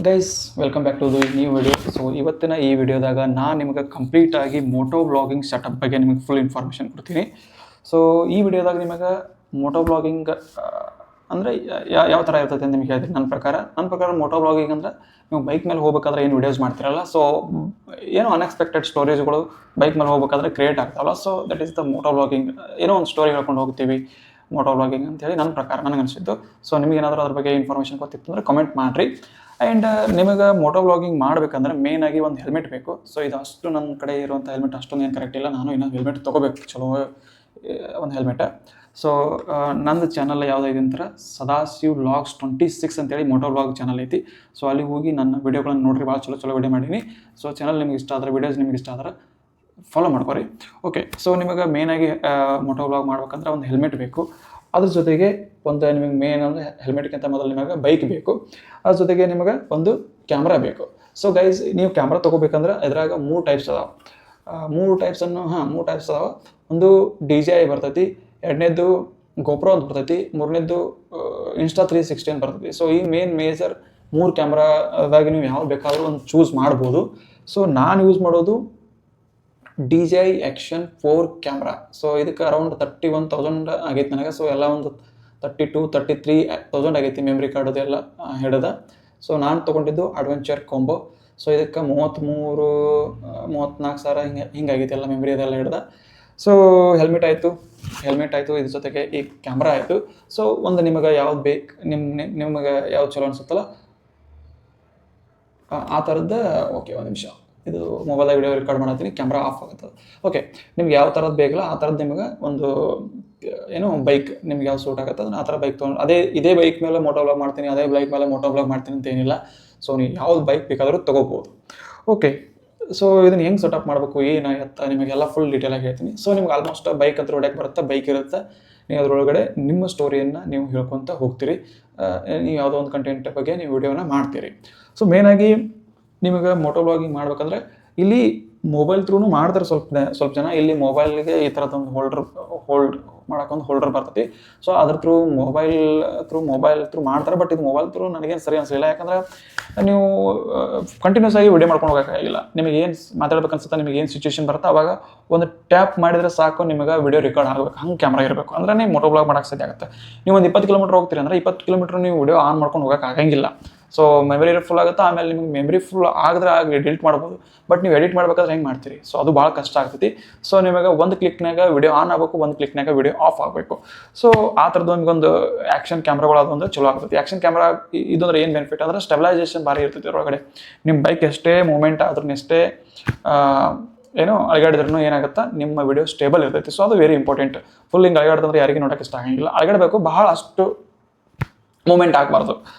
Guys welcome back to the new video. So ಇವತ್ತಿನ ಈ ವಿಡಿಯೋದಾಗ ನಾನು ನಿಮಗೆ ಕಂಪ್ಲೀಟಾಗಿ ಮೋಟೋ ಬ್ಲಾಗಿಂಗ್ ಸೆಟಪ್ ಬಗ್ಗೆ ನಿಮಗೆ ಫುಲ್ ಇನ್ಫಾರ್ಮೇಷನ್ ಕೊಡ್ತೀನಿ. ಸೊ ಈ ವಿಡಿಯೋದಾಗ ನಿಮಗೆ ಮೋಟೋ ಬ್ಲಾಗಿಂಗ್ ಅಂದರೆ ಯಾವ ಥರ ಇರ್ತೈತೆ ಅಂತ ನಿಮಗೆ ಹೇಳ್ತೀನಿ. ನನ್ನ ಪ್ರಕಾರ ಮೋಟೋ ಬ್ಲಾಗಿಂಗ್ ಅಂದರೆ ನೀವು ಬೈಕ್ ಮೇಲೆ ಹೋಗ್ಬೇಕಾದ್ರೆ ಏನು ವೀಡಿಯೋಸ್ ಮಾಡ್ತಿರಲ್ಲ, ಸೊ ಏನೋ ಅನ್ಎಕ್ಸ್ಪೆಕ್ಟೆಡ್ ಸ್ಟೋರೇಜ್ಗಳು ಬೈಕ್ ಮೇಲೆ ಹೋಗ್ಬೇಕಾದ್ರೆ ಕ್ರಿಯೇಟ್ ಆಗ್ತಾವಲ್ಲ, so that is the moto blogging. ಏನೋ ಒಂದು ಸ್ಟೋರಿ ಹೇಳ್ಕೊಂಡು ಹೋಗ್ತೀವಿ ಮೋಟೋ ಬ್ಲಾಗಿಂಗ್ ಅಂತೇಳಿ ನನ್ನ ಪ್ರಕಾರ ನನಗೆ ಅನಿಸಿದ್ದು. ಸೊ ನಿಮಗೆ ಏನಾದರೂ ಅದ್ರ ಬಗ್ಗೆ ಇನ್ಫಾರ್ಮೇಷನ್ ಗೊತ್ತಿತ್ತು ಅಂದರೆ ಕಮೆಂಟ್ ಮಾಡಿರಿ. ಆ್ಯಂಡ್ ನಿಮಗೆ ಮೋಟೋ ಬ್ಲಾಗಿಂಗ್ ಮಾಡಬೇಕಂದ್ರೆ ಮೇಯ್ನಾಗಿ ಒಂದು ಹೆಲ್ಮೆಟ್ ಬೇಕು. ಸೊ ಇದು ಅಷ್ಟು ನನ್ನ ಕಡೆ ಇರುವಂಥ ಹೆಲ್ಮೆಟ್ ಅಷ್ಟೊಂದು ಏನು ಕರೆಕ್ಟ್ ಇಲ್ಲ. ನಾನು ಇನ್ನೊಂದು ಹೆಲ್ಮೆಟ್ ತೊಗೋಬೇಕು, ಚಲೋ ಒಂದು ಹೆಲ್ಮೆಟ್. ಸೊ ನಂದು ಚಾನಲ್ ಯಾವುದೈತೆ ಅಂತಾರೆ ಸದಾಶಿವ್ ವ್ಲಾಗ್ಸ್ 26 ಅಂತೇಳಿ ಮೋಟೋ ಬ್ಲಾಗ್ ಚಾನಲ್ ಐತಿ. ಸೊ ಅಲ್ಲಿ ಹೋಗಿ ನನ್ನ ವೀಡಿಯೋಗಳನ್ನು ನೋಡಿರಿ, ಭಾಳ ಚಲೋ ವೀಡಿಯೋ ಮಾಡೀನಿ. ಸೊ ಚಾನಲ್ ನಿಮ್ಗೆ ಇಷ್ಟ ಆದರೆ, ವೀಡಿಯೋಸ್ ನಿಮ್ಗೆ ಇಷ್ಟ ಆದರೆ ಫಾಲೋ ಮಾಡ್ಕೊರಿ. ಓಕೆ, ಸೊ ನಿಮಗೆ ಮೇಯ್ನಾಗಿ ಮೋಟೋ ಬ್ಲಾಗ್ ಮಾಡ್ಬೇಕಂದ್ರೆ ಒಂದು ಹೆಲ್ಮೆಟ್ ಬೇಕು. ಅದ್ರ ಜೊತೆಗೆ ಒಂದು ನಿಮಗೆ ಮೇನ್ ಅಂದರೆ ಹೆಲ್ಮೆಟ್ಗಿಂತ ಮೊದಲು ನಿಮಗೆ ಬೈಕ್ ಬೇಕು. ಅದ್ರ ಜೊತೆಗೆ ನಿಮಗೆ ಒಂದು ಕ್ಯಾಮ್ರಾ ಬೇಕು. ಸೊ ಗೈಸ್, ನೀವು ಕ್ಯಾಮ್ರಾ ತೊಗೋಬೇಕಂದ್ರೆ ಇದ್ರಾಗ 3 ಟೈಪ್ಸ್ ಅದಾವೆ. 3 ಟೈಪ್ಸ್ ಅದಾವೆ. ಒಂದು DJI ಬರ್ತೈತಿ, ಎರಡನೇದು ಗೋಪ್ರೋ ಅಂತ ಬರ್ತೈತಿ, ಮೂರನೇದು ಇನ್ಸ್ಟಾ 360 ಅಂತ ಬರ್ತೈತಿ. ಸೊ ಈ ಮೇಜರ್ 3 ಕ್ಯಾಮ್ರಾದಾಗ ನೀವು ಯಾವ್ದು ಬೇಕಾದರೂ ಒಂದು ಚೂಸ್ ಮಾಡ್ಬೋದು. ಸೊ ನಾನು ಯೂಸ್ ಮಾಡೋದು DJI Action 4 ಕ್ಯಾಮ್ರಾ. ಸೊ ಇದಕ್ಕೆ ಅರೌಂಡ್ 31,000 ಆಗೈತಿ ನನಗೆ. ಸೊ ಎಲ್ಲ ಒಂದು 32-33,000 ಆಗೈತಿ ಮೆಮ್ರಿ ಕಾರ್ಡ್ ಎಲ್ಲ ಹಿಡಿದ. ಸೊ ನಾನು ತೊಗೊಂಡಿದ್ದು ಅಡ್ವೆಂಚರ್ ಕಾಂಬೋ. ಸೊ ಇದಕ್ಕೆ 33-34 ಸಾವಿರ ಹಿಂಗಾಗೈತಿ ಎಲ್ಲ ಮೆಮ್ರಿ ಅದೆಲ್ಲ ಹಿಡ್ದ. ಸೊ ಹೆಲ್ಮೆಟ್ ಆಯಿತು, ಇದ್ರ ಜೊತೆಗೆ ಈ ಕ್ಯಾಮ್ರಾ ಆಯಿತು. ಸೊ ಒಂದು ನಿಮಗೆ ಯಾವ್ದು ಬೇಕು, ನಿಮಗೆ ಯಾವ್ದು ಚಲೋ ಅನ್ಸುತ್ತಲ್ಲ ಆ ಥರದ್ದು. ಓಕೆ, ಒಂದು ನಿಮಿಷ, ಇದು ಮೊಬೈಲಾಗ ವಿಡಿಯೋ ರೆಕಾರ್ಡ್ ಮಾಡತ್ತೀನಿ, ಕ್ಯಾಮ್ರಾ ಆಫ್ ಆಗುತ್ತೆ. ಓಕೆ, ನಿಮ್ಗೆ ಯಾವ ಥರದ್ದು ಬೇಕಲ್ಲ ಆ ಥರದ್ದು ನಿಮಗೆ ಒಂದು ಏನೋ ಬೈಕ್ ನಿಮ್ಗೆ ಯಾವ ಸೂಟ್ ಆಗುತ್ತೆ ಅದನ್ನು ಆ ಥರ ಬೈಕ್ ತೊಗೊಂಡು ಇದೇ ಬೈಕ್ ಮೇಲೆ ಮೋಟೋ ಬ್ಲಾಗ್ ಮಾಡ್ತೀನಿ, ಅದೇ ಬೈಕ್ ಮೇಲೆ ಮೋಟೋ ಬ್ಲಾಗ್ ಮಾಡ್ತೀನಿ ಅಂತ ಏನಿಲ್ಲ. ಸೊ ನೀವು ಯಾವ್ದು ಬೈಕ್ ಬೇಕಾದರೂ ತೊಗೋಬೋದು. ಓಕೆ, ಸೊ ಇದನ್ನು ಹೆಂಗೆ ಸೆಟಪ್ ಮಾಡಬೇಕು ಏನಾಗತ್ತೆ ನಿಮಗೆಲ್ಲ ಫುಲ್ ಡೀಟೇಲಾಗಿ ಹೇಳ್ತೀನಿ. ಸೊ ನಿಮ್ಗೆ ಆಲ್ಮೋಸ್ಟ್ ಬೈಕ್ ಅಂತ ಹೊಡ್ಯಕ್ಕೆ ಬರುತ್ತೆ, ಬೈಕ್ ಇರುತ್ತೆ. ನೀವು ಅದರೊಳಗಡೆ ನಿಮ್ಮ ಸ್ಟೋರಿಯನ್ನು ನೀವು ಹೇಳ್ಕೊತ ಹೋಗ್ತೀರಿ. ನೀವು ಯಾವುದೋ ಒಂದು ಕಂಟೆಂಟ್ ಬಗ್ಗೆ ನೀವು ವಿಡಿಯೋನ ಮಾಡ್ತೀರಿ. ಸೊ ಮೇಯ್ನಾಗಿ ನಿಮಗೆ ಮೋಟೋ ಬ್ಲಾಗಿಂಗ್ ಮಾಡ್ಬೇಕಂದ್ರೆ ಇಲ್ಲಿ ಮೊಬೈಲ್ ಥ್ರೂನು ಮಾಡ್ತಾರೆ ಸ್ವಲ್ಪ ಜನ. ಇಲ್ಲಿ ಮೊಬೈಲ್ಗೆ ಈ ಥರದೊಂದು ಹೋಲ್ಡ್ ಮಾಡೋಕ್ಕೊಂದು ಹೋಲ್ಡರ್ ಬರ್ತೈತಿ. ಸೊ ಅದ್ರ ಮೊಬೈಲ್ ಥ್ರೂ ಮಾಡ್ತಾರೆ. ಬಟ್ ಇದು ಮೊಬೈಲ್ ಥ್ರೂ ನನಗೇನು ಸರಿ ಅನಿಸಲಿಲ್ಲ. ಯಾಕಂದ್ರೆ ನೀವು ಕಂಟಿನ್ಯೂಸ್ ಆಗಿ ವಿಡಿಯೋ ಮಾಡ್ಕೊಂಡು ಹೋಗೋಕ್ಕಾಗಿಲ್ಲ. ನಿಮಗೆ ಏನು ಮಾತಾಡ್ಬೇಕು ಅನ್ಸುತ್ತೆ, ನಿಮಗೆ ಏನು ಸಿಚುವೇಶನ್ ಬರುತ್ತೆ ಅವಾಗ ಒಂದು ಟ್ಯಾಪ್ ಮಾಡಿದರೆ ಸಾಕು ನಿಮಗೆ ವಿಡಿಯೋ ರೆಕಾರ್ಡ್ ಆಗಬೇಕು. ಹಂಗೆ ಕ್ಯಾಮ್ರಾ ಇರಬೇಕು ಅಂದ್ರೆ ನೀವು ಮೋಟೋ ಬ್ಲಾಗ್ ಮಾಡೋಕ್ಕೆ ಸಾಧ್ಯ ಆಗುತ್ತೆ. ನೀವು ಒಂದು 20 ಕಿಲೋಮೀಟರ್ ಹೋಗ್ತೀರಿ ಅಂದರೆ 20 ಕಿಲೋಮೀಟರ್ ನೀವು ವಿಡಿಯೋ ಆನ್ ಮಾಡ್ಕೊಂಡು ಹೋಗೋಕೆ ಆಗಂಗಿಲ್ಲ. ಸೊ ಮೆಮರಿ ಫುಲ್ ಆಗುತ್ತೆ. ಆಮೇಲೆ ನಿಮ್ಗೆ ಮೆಮರಿ ಫುಲ್ ಆಗಿದ್ರೆ ಡಿಲೀಟ್ ಮಾಡ್ಬೋದು. ಬಟ್ ನೀವು ಎಡಿಟ್ ಮಾಡ್ಬೇಕಾದ್ರೆ ಹೆಂಗೆ ಮಾಡ್ತೀರಿ? ಸೊ ಅದು ಭಾಳ ಕಷ್ಟ ಆಗ್ತೈತಿ. ಸೊ ನಿಮಗೆ ಒಂದು ಕ್ಲಿಕ್ನಾಗ ವಿಡಿಯೋ ಆನ್ ಆಗಬೇಕು, ಒಂದು ಕ್ಲಿಕ್ನಾಗ ವಿಡಿಯೋ ಆಫ್ ಆಗಬೇಕು. ಸೊ ಆ ಥರದ್ದು ನಿಮಗೊಂದು ಆ್ಯಕ್ಷನ್ ಕ್ಯಾಮ್ರಾಗಳು ಅದೊಂದು ಚಲೋ ಆಗ್ತೈತಿ. ಆ್ಯಕ್ಷನ್ ಕ್ಯಾಮ್ರಾ ಇದಂದ್ರೆ ಏನು ಬೆನಿಫಿಟ್ ಅಂದರೆ ಸ್ಟೆಬಿಲೈಸೇಷನ್ ಭಾರಿ ಇರ್ತೈತಿ ಒಳಗಡೆ. ನಿಮ್ಮ ಬೈಕ್ ಎಷ್ಟೇ ಮೂಮೆಂಟ್ ಆದ್ರೂ ಎಷ್ಟೇ ಏನೋ ಅಳಗಾಡಿದ್ರೂ ಏನಾಗುತ್ತೆ, ನಿಮ್ಮ ವಿಡಿಯೋ ಸ್ಟೇಬಲ್ ಇರ್ತೈತಿ. ಸೊ ಅದು ವೆರಿ ಇಂಪಾರ್ಟೆಂಟ್. ಫುಲ್ ಹಿಂಗೆ ಅಳಗಾಡ್ದಂದ್ರೆ ಯಾರಿಗೆ ನೋಡೋಕೆ ಇಷ್ಟ ಆಗಂಗಿಲ್ಲ. ಅಳಗಾಡಬೇಕು, ಬಹಳ ಅಷ್ಟು ಮೂಮೆಂಟ್ ಆಗಬಾರ್ದು.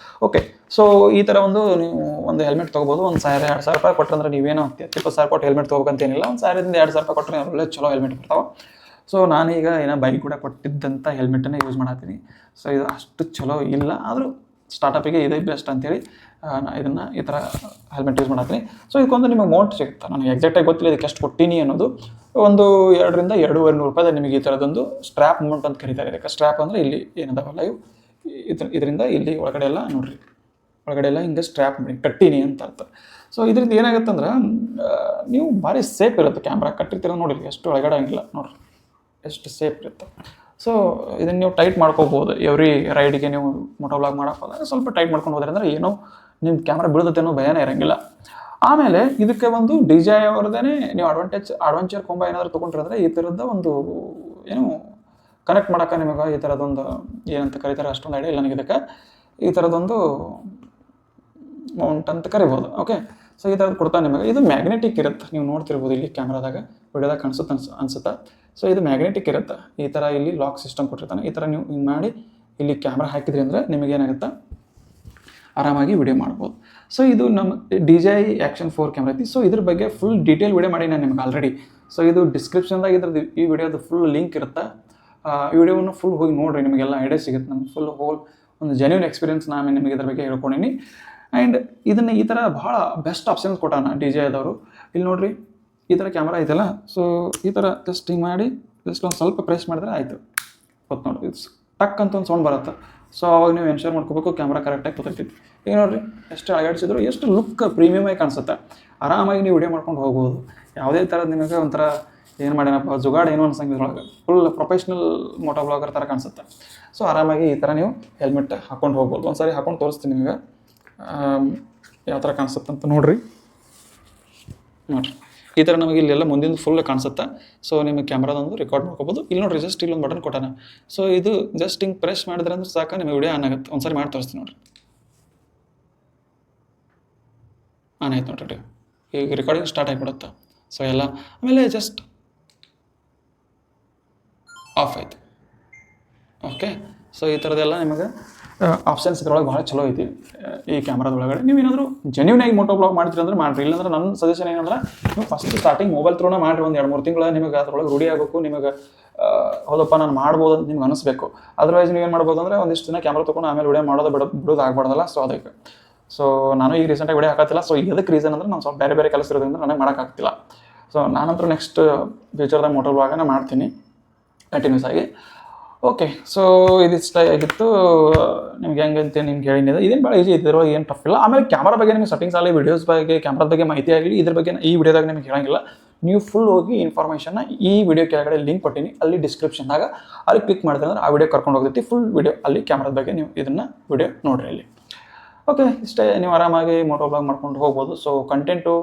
ಓಕೆ, ಸೊ ಈ ಥರ ನೀವು ಒಂದು ಹೆಲ್ಮೆಟ್ ತೊಗೋಬೋದು. 1,000-2,000 ರೂಪಾಯಿ ಕೊಟ್ಟರೆ ನೀವೇನೋ 20,000 ಕೊಟ್ಟು ಹೆಲ್ಮೆಟ್ ತೊಗೋಬೇಕಂತೇನಿಲ್ಲ. 1,000-2,000 ರೂಪಾಯಿ ಕೊಟ್ಟರೆ ಒಳ್ಳೆ ಚಲೋ ಹೆಲ್ಮೆಟ್ ಬರ್ತಾವೆ. ಸೊ ನಾನೀಗ ಬೈಕ್ ಕೂಡ ಕೊಟ್ಟಿದ್ದಂಥ ಹೆಲ್ಮೆಟನ್ನೇ ಯೂಸ್ ಮಾಡತ್ತೀನಿ. ಸೊ ಇದು ಅಷ್ಟು ಚಲೋ ಇಲ್ಲ, ಆದರೂ ಸ್ಟಾರ್ಟಪಿಗೆ ಇದೇ ಬೆಸ್ಟ್ ಅಂತೇಳಿ ಈ ಥರ ಹೆಲ್ಮೆಟ್ ಯೂಸ್ ಮಾಡತ್ತೀನಿ. ಸೊ ಇದಕ್ಕೊಂದು ನಿಮಗೆ ಅಮೌಂಟ್ ಸಿಗುತ್ತೆ. ನನಗೆ ಎಕ್ಸಾಕ್ಟಾಗಿ ಗೊತ್ತಿಲ್ಲ ಇದಕ್ಕೆ ಎಷ್ಟು ಕೊಟ್ಟಿನಿ ಅನ್ನೋದು. ಒಂದು 200-2,500 ರೂಪಾಯಿ ನಿಮಗೆ ಈ ಥರದೊಂದು ಸ್ಟ್ರ್ಯಾಪ್ ಅಮೌಂಟ್ ಅಂತ ಕರೀತಾರೆ. ಇದಕ್ಕೆ ಸ್ಟ್ರ್ಯಾಪ್ ಅಂದರೆ ಇಲ್ಲಿ ಏನದಾವಲ್ಲ ಇವು ಇದರಿಂದ ಇಲ್ಲಿ ಒಳಗಡೆ ಎಲ್ಲ ನೋಡ್ರಿ, ಒಳಗಡೆ ಎಲ್ಲ ಹಿಂಗೆ ಸ್ಟ್ರ್ಯಾಪ್ ಮಾಡಿ ಕಟ್ಟಿನಿ ಅಂತ ಅರ್ಥ. ಸೊ ಇದರಿಂದ ಏನಾಗುತ್ತೆ ಅಂದ್ರೆ ನೀವು ಭಾರಿ ಸೇಫ್ ಇರುತ್ತೆ. ಕ್ಯಾಮ್ರಾ ಕಟ್ಟಿರ್ತೀರ ನೋಡಿರಿ, ಎಷ್ಟು ಒಳಗಡೆ ಹಂಗಿಲ್ಲ ನೋಡ್ರಿ, ಎಷ್ಟು ಸೇಫ್ ಇರುತ್ತೆ. ಸೊ ಇದನ್ನು ನೀವು ಟೈಟ್ ಮಾಡ್ಕೋಬೋದು. ಎವ್ರಿ ರೈಡಿಗೆ ನೀವು ಮೋಟೋ ಬ್ಲಾಗ್ ಮಾಡೋಕೆ ಹೋದಾಗ ಸ್ವಲ್ಪ ಟೈಟ್ ಮಾಡ್ಕೊಂಡು ಹೋದ್ರೆ ಅಂದರೆ ಏನೋ ನಿಮ್ಮ ಕ್ಯಾಮ್ರಾ ಬೀಳದತ್ತೆ ಅನ್ನೋ ಭಯನೇ ಇರೋಂಗಿಲ್ಲ. ಆಮೇಲೆ ಇದಕ್ಕೆ ಒಂದು DJI ಅವ್ರದ್ದೇ ನೀವು ಅಡ್ವೆಂಚರ್ ಕೊಂಬ ಏನಾದರೂ ತೊಗೊಂಡ್ರೆ ಈ ಥರದ್ದು ಒಂದು ಏನು ಕನೆಕ್ಟ್ ಮಾಡೋಕೆ ನಿಮಗೆ ಈ ಥರದೊಂದು ಏನಂತ ಕರೀತಾರೆ ಅಷ್ಟೊಂದು ಐಡಿಯಾ ಇಲ್ಲ ನನಗೆ. ಇದಕ್ಕೆ ಈ ಥರದೊಂದು ಮೌಂಟ್ ಅಂತ ಕರಿಬೋದು. ಓಕೆ, ಸೊ ಈ ಥರದ್ದು ಕೊಡ್ತಾ ನಿಮಗೆ. ಇದು ಮ್ಯಾಗ್ನೆಟಿಕ್ ಇರುತ್ತೆ, ನೀವು ನೋಡ್ತಿರ್ಬೋದು ಇಲ್ಲಿ ಕ್ಯಾಮ್ರಾದಾಗ ವಿಡಿಯೋದಾಗ ಅನ್ಸುತ್ತೆ. ಸೊ ಇದು ಮ್ಯಾಗ್ನೆಟಿಕ್ ಇರುತ್ತೆ. ಈ ಥರ ಇಲ್ಲಿ ಲಾಕ್ ಸಿಸ್ಟಮ್ ಕೊಟ್ಟಿರ್ತಾನೆ. ಈ ಥರ ನೀವು ಹಿಂಗೆ ಮಾಡಿ ಇಲ್ಲಿ ಕ್ಯಾಮ್ರಾ ಹಾಕಿದ್ರಿ ಅಂದರೆ ನಿಮಗೇನಾಗುತ್ತೆ, ಆರಾಮಾಗಿ ವಿಡಿಯೋ ಮಾಡ್ಬೋದು. ಸೊ ಇದು ನಮ್ಮ DJI Action 4 ಕ್ಯಾಮ್ರಾ ಐತಿ. ಸೊ ಇದ್ರ ಬಗ್ಗೆ ಫುಲ್ ಡೀಟೇಲ್ ವಿಡಿಯೋ ಮಾಡಿ ನಾನು ನಿಮ್ಗೆ ಆಲ್ರೆಡಿ. ಸೊ ಇದು ಡಿಸ್ಕ್ರಿಪ್ಷನ್ದಾಗ ಇದ್ರದ್ದು ಈ ವಿಡಿಯೋದು ಫುಲ್ ಲಿಂಕ್ ಇರುತ್ತೆ. ಈ ವಿಡಿಯೋವನ್ನು ಫುಲ್ ಹೋಗಿ ನೋಡಿರಿ, ನಿಮಗೆಲ್ಲ ಐಡಿಯಾ ಸಿಗುತ್ತೆ. ನಮ್ಗೆ ಫುಲ್ ಒಂದು ಜೆನ್ಯೂನ್ ಎಕ್ಸ್ಪೀರಿಯನ್ಸ್ ನಾನು ನಿಮಗೆ ಇದ್ರ ಬಗ್ಗೆ ಹೇಳ್ಕೊಂಡಿನಿ. ಆ್ಯಂಡ್ ಇದನ್ನು ಈ ಥರ ಭಾಳ ಬೆಸ್ಟ್ ಆಪ್ಷನ್ಸ್ ಕೊಟ್ಟಾನ DJIದವರು. ಇಲ್ಲಿ ನೋಡಿರಿ, ಈ ಥರ ಕ್ಯಾಮ್ರಾ ಐತಲ್ಲ. ಸೊ ಈ ಥರ ಜಸ್ಟ್ ಹಿಂಗೆ ಮಾಡಿ ಜಸ್ಟ್ ಒಂದು ಸ್ವಲ್ಪ ಪ್ರೆಸ್ ಮಾಡಿದ್ರೆ ಆಯಿತು, ಗೊತ್ತು ನೋಡಿ, ಇದು ಟಕ್ ಅಂತ ಒಂದು ಸೌಂಡ್ ಬರುತ್ತೆ. ಸೊ ಅವಾಗ ನೀವು ಎನ್ಶೋರ್ ಮಾಡ್ಕೋಬೇಕು ಕ್ಯಾಮ್ರಾ ಕರೆಕ್ಟಾಗಿ ಕೂತೈತಿ. ಈಗ ನೋಡಿರಿ ಎಷ್ಟು ಅಳಗಾಡಿಸಿದ್ರು ಎಷ್ಟು ಲುಕ್ ಪ್ರೀಮಿಯಮಾಗಿ ಕಾಣಿಸುತ್ತೆ. ಆರಾಮಾಗಿ ನೀವು ವಿಡಿಯೋ ಮಾಡ್ಕೊಂಡು ಹೋಗ್ಬೋದು. ಯಾವುದೇ ಥರದ ನಿಮಗೆ ಒಂಥರ ಏನು ಮಾಡ್ಯಾನಪ್ಪ ಜುಗಾಡ್ ಏನೋ ಅನ್ಸಂಗಿದ್ರೊಳಗೆ ಫುಲ್ ಪ್ರೊಫೆಷ್ನಲ್ ಮೋಟೋ ಬ್ಲಾಗರ್ ಥರ ಕಾಣಿಸುತ್ತೆ. ಸೊ ಆರಾಮಾಗಿ ಈ ಥರ ನೀವು ಹೆಲ್ಮೆಟ್ ಹಾಕ್ಕೊಂಡು ಹೋಗ್ಬೋದು. ಒಂದು ಸಾರಿ ಹಾಕ್ಕೊಂಡು ತೋರಿಸ್ತೀನಿ ನಿಮಗೆ ಯಾವ ಥರ ಕಾಣಿಸುತ್ತೆ ಅಂತ ನೋಡಿರಿ. ಈ ಥರ ನಮಗೆ ಇಲ್ಲೆಲ್ಲ ಮುಂದಿನ ಫುಲ್ ಕಾಣಿಸುತ್ತೆ. ಸೊ ನಿಮಗೆ ಕ್ಯಾಮ್ರಾದೊಂದು ರೆಕಾರ್ಡ್ ಮಾಡ್ಕೋಬೋದು. ಇಲ್ಲಿ ನೋಡಿರಿ ಜಸ್ಟ್ ಇಲ್ಲೊಂದು ಬಟನ್ ಕೊಟ್ಟಾನ. ಸೊ ಇದು ಜಸ್ಟ್ ಹಿಂಗೆ ಪ್ರೆಸ್ ಮಾಡಿದ್ರೆ ಅಂದ್ರೆ ಸಾಕು ನಿಮಗೆ ವಿಡಿಯೋ ಆನ್ ಆಗುತ್ತೆ. ಒಂದು ಸಾರಿ ಮಾಡಿ ತೋರಿಸ್ತೀನಿ ನೋಡಿರಿ. ಆನ್ ಆಯ್ತು ನೋಡ್ರಿ, ಈಗ ರೆಕಾರ್ಡಿಂಗ್ ಸ್ಟಾರ್ಟ್ ಆಗಿಬಿಡುತ್ತೆ. ಸೊ ಎಲ್ಲ ಆಮೇಲೆ ಜಸ್ಟ್ ಆಫ್ ಆಯಿತು. ಓಕೆ, ಸೊ ಈ ಥರದ್ದೆಲ್ಲ ನಿಮಗೆ ಆಪ್ಷನ್ಸ್ ಇದ್ರೊಳಗೆ ಭಾಳ ಚಲೋ ಐತಿ ಈ ಕ್ಯಾಮ್ರಾದೊಳಗಡೆ. ನೀವೇನಾದರೂ ಜೆನ್ಯೂನಾಗಿ ಮೋಟೋ ಬ್ಲಾಗ್ ಮಾಡ್ತೀರಿ ಅಂದ್ರೆ ಮಾಡಿರಿ. ಇಲ್ಲಾಂದ್ರೆ ನನ್ನ ಸಜೆಷನ್ ಏನಂದ್ರೆ ನೀವು ಫಸ್ಟ್ ಸ್ಟಾರ್ಟಿಂಗ್ ಮೊಬೈಲ್ ಥ್ರೂನ ಮಾಡಿರಿ. ಒಂದು 2-3 ತಿಂಗಳು ನಿಮಗೆ ಅದ್ರೊಳಗೆ ರೂಢಿ ಆಗಬೇಕು. ನಿಮಗೆ ಹೌದಪ್ಪ ನಾನು ಮಾಡ್ಬೋದು ಅಂತ ನಿಮ್ಗೆ ಅನಿಸ್ಬೇಕು. ಅದರ್ವೈಸ್ ನೀವು ಏನು ಮಾಡ್ಬೋದು ಅಂದರೆ ಒಂದಿಷ್ಟು ದಿನ ಕ್ಯಾಮ್ರಾ ತೊಗೊಂಡು ಆಮೇಲೆ ವಿಡಿಯೋ ಮಾಡೋದು ಬಿಡೋದು ಆಗ್ಬಾರ್ದಲ್ಲ. ಸೊ ಅದಕ್ಕೆ ನಾನು ಈಗ ರೀಸೆಂಟಾಗಿ ವಿಡಿಯೋ ಹಾಕತ್ತಿಲ್ಲ. ಸೊ ಇದಕ್ಕೆ ರೀಸನ್ ಅಂದರೆ ನಾನು ಸ್ವಲ್ಪ ಬೇರೆ ಕೆಲಸ ಇರೋದ್ರಿಂದ ನನಗೆ ಮಾಡೋಕ್ಕಾಗ್ತಿಲ್ಲ. ಸೊ ನಾನಂತೂ ನೆಕ್ಸ್ಟ್ ಫ್ಯೂಚರ್ದಾಗ ಮೋಟೋ ಬ್ಲಾಗನ್ನ ಮಾಡ್ತೀನಿ ಕಂಟಿನ್ಯೂಸ್ ಆಗಿ. ಓಕೆ, ಸೊ ಇದಿಷ್ಟ ಆಗಿತ್ತು. ನಿಮ್ಗೆ ಹೆಂಗಂತ ನಿಮ್ಗೆ ಹೇಳಿದೆ ಇದೇನು ಭಾಳ ಈಜಿ ಐತೆ, ಇದ್ರೊಳಗೆ ಏನು ಟಫ್ ಇಲ್ಲ. ಆಮೇಲೆ ಕ್ಯಾಮ್ರಾ ಬಗ್ಗೆ ನಿಮಗೆ ಸೆಟ್ಟಿಂಗ್ಸ್ ಆಗಲಿ, ವೀಡಿಯೋಸ್ ಬಗ್ಗೆ, ಕ್ಯಾಮ್ರಾದ ಬಗ್ಗೆ ಮಾಹಿತಿ ಆಗಲಿ, ಇದ್ರ ಬಗ್ಗೆ ಈ ವಿಡಿಯೋದಾಗ ನಿಮ್ಗೆ ಹೇಳಂಗಿಲ್ಲ. ನೀವು ಫುಲ್ ಹೋಗಿ ಇನ್ಫಾರ್ಮೇಷನ್ನ ಈ ವಿಡಿಯೋ ಕೆಳಗಡೆ ಲಿಂಕ್ ಕೊಟ್ಟಿನಿ, ಅಲ್ಲಿ ಡಿಸ್ಕ್ರಿಪ್ಷನ್ದಾಗ ಅಲ್ಲಿ ಕ್ಲಿಕ್ ಮಾಡಿದ್ರೆ ಅಂದ್ರೆ ಆ ವಿಡಿಯೋ ಕರ್ಕೊಂಡು ಹೋಗ್ತೈತಿ. ಫುಲ್ ವಿಡಿಯೋ ಅಲ್ಲಿ ಕ್ಯಾಮ್ರಾದ ಬಗ್ಗೆ ನೀವು ಇದನ್ನು ವಿಡಿಯೋ ನೋಡಿರಿ ಅಲ್ಲಿ. ಓಕೆ, ಇಷ್ಟೇ. ನೀವು ಆರಾಮಾಗಿ ಮೋಟೋ ಬ್ಲಾಗ್ ಮಾಡ್ಕೊಂಡು ಹೋಗ್ಬೋದು. ಸೊ ಕಂಟೆಂಟು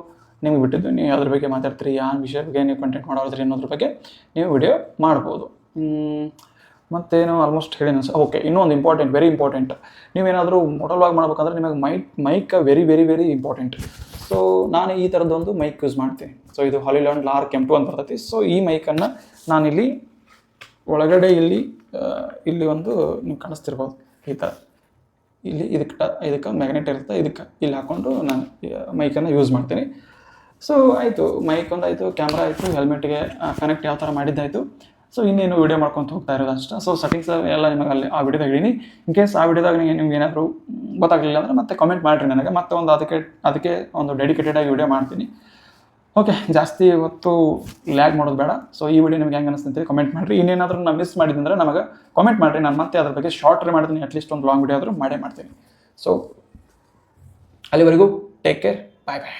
ನಿಮ್ಗೆ ಬಿಟ್ಟಿದ್ದು, ನೀವು ಅದ್ರ ಬಗ್ಗೆ ಮಾತಾಡ್ತೀರಿ, ಯಾವ ವಿಷಯ ಬಗ್ಗೆ ನೀವು ಕಂಟೆಂಟ್ ಮಾಡೋದ್ರಿ ಅನ್ನೋದ್ರ ಬಗ್ಗೆ ನೀವು ವಿಡಿಯೋ ಮಾಡ್ಬೋದು. ಮತ್ತೇನು ಆಲ್ಮೋಸ್ಟ್ ಹೇಳಿ ಓಕೆ, ಇನ್ನೊಂದು ಇಂಪಾರ್ಟೆಂಟ್, ವೆರಿ ಇಂಪಾರ್ಟೆಂಟ್. ನೀವೇನಾದರೂ ಮೋಟೋ ಬ್ಲಾಗ್ ಮಾಡ್ಬೇಕಂದ್ರೆ ನಿಮಗೆ mic very very very important. So ನಾನು ಈ ಥರದ್ದೊಂದು ಮೈಕ್ ಯೂಸ್ ಮಾಡ್ತೀನಿ. ಸೊ ಇದು ಹಾಲಿಲ್ಯಾಂಡ್ LARC M2 ಅಂತ ಬರ್ತೈತಿ. ಸೊ ಈ ಮೈಕನ್ನು ನಾನಿಲ್ಲಿ ಒಳಗಡೆ ಇಲ್ಲಿ ಒಂದು ನೀವು ಕಾಣಿಸ್ತಿರ್ಬೋದು ಈ ಥರ, ಇಲ್ಲಿ ಇದಕ್ಕೆ ಮ್ಯಾಗ್ನೆಟ್ ಇರುತ್ತೆ, ಇದಕ್ಕೆ ಇಲ್ಲಿ ಹಾಕ್ಕೊಂಡು ನಾನು ಮೈಕನ್ನು ಯೂಸ್ ಮಾಡ್ತೀನಿ. ಸೊ ಆಯಿತು, ಮೈಕ್ ಒಂದು ಆಯಿತು, ಕ್ಯಾಮ್ರಾ ಆಯಿತು, ಹೆಲ್ಮೆಟ್ಗೆ ಕನೆಕ್ಟ್ ಯಾವ ಥರ ಮಾಡಿದ್ದಾಯಿತು. ಸೊ ಇನ್ನೇನು ವೀಡಿಯೋ ಮಾಡ್ಕೊತ ಹೋಗ್ತಾ ಇರೋದು ಅಷ್ಟೇ. ಸೊ ಸೆಟ್ಟಿಂಗ್ಸ್ ಎಲ್ಲ ನಿಮಗೆ ಅಲ್ಲಿ ಆ ವಿಡಿಯೋದಾಗ ಹೇಳೀನಿ. ಇನ್ ಕೇಸ್ ಆ ವಿಡಿಯೋದಾಗ ನಿಮ್ಗೆ ಏನಾದರೂ ಗೊತ್ತಾಗಲಿಲ್ಲ ಅಂದರೆ ಮತ್ತೆ ಕಮೆಂಟ್ ಮಾಡಿರಿ ನನಗೆ. ಮತ್ತೆ ಒಂದು ಅದಕ್ಕೆ ಒಂದು ಡೆಡಿಕೇಟೆಡಾಗಿ ವಿಡಿಯೋ ಮಾಡ್ತೀನಿ. ಓಕೆ, ಜಾಸ್ತಿ ಹೊತ್ತು ಲ್ಯಾಗ್ ಮಾಡೋದು ಬೇಡ. ಸೊ ಈ ವಿಡಿಯೋ ನಿಮ್ಗೆ ಹೆಂಗೆ ಅನಿಸ್ತಂತೀರಿ ಕಮೆಂಟ್ ಮಾಡಿರಿ. ಇನ್ನೇನಾದರೂ ನಾನು ಮಿಸ್ ಮಾಡಿದ್ರೆ ನಮಗೆ ಕಮೆಂಟ್ ಮಾಡಿರಿ. ನಾನು ಮತ್ತೆ ಅದ್ರ ಬಗ್ಗೆ ಶಾರ್ಟ್ರೇ ಮಾಡ್ತೀನಿ, ಅಟ್ಲೀಸ್ಟ್ ಒಂದು ಲಾಂಗ್ ವಿಡಿಯೋ ಆದರೂ ಮಾಡೇ ಮಾಡ್ತೀನಿ. ಸೊ ಅಲ್ಲಿವರೆಗೂ ಟೇಕ್ ಕೇರ್, ಬಾಯ್ ಬಾಯ್.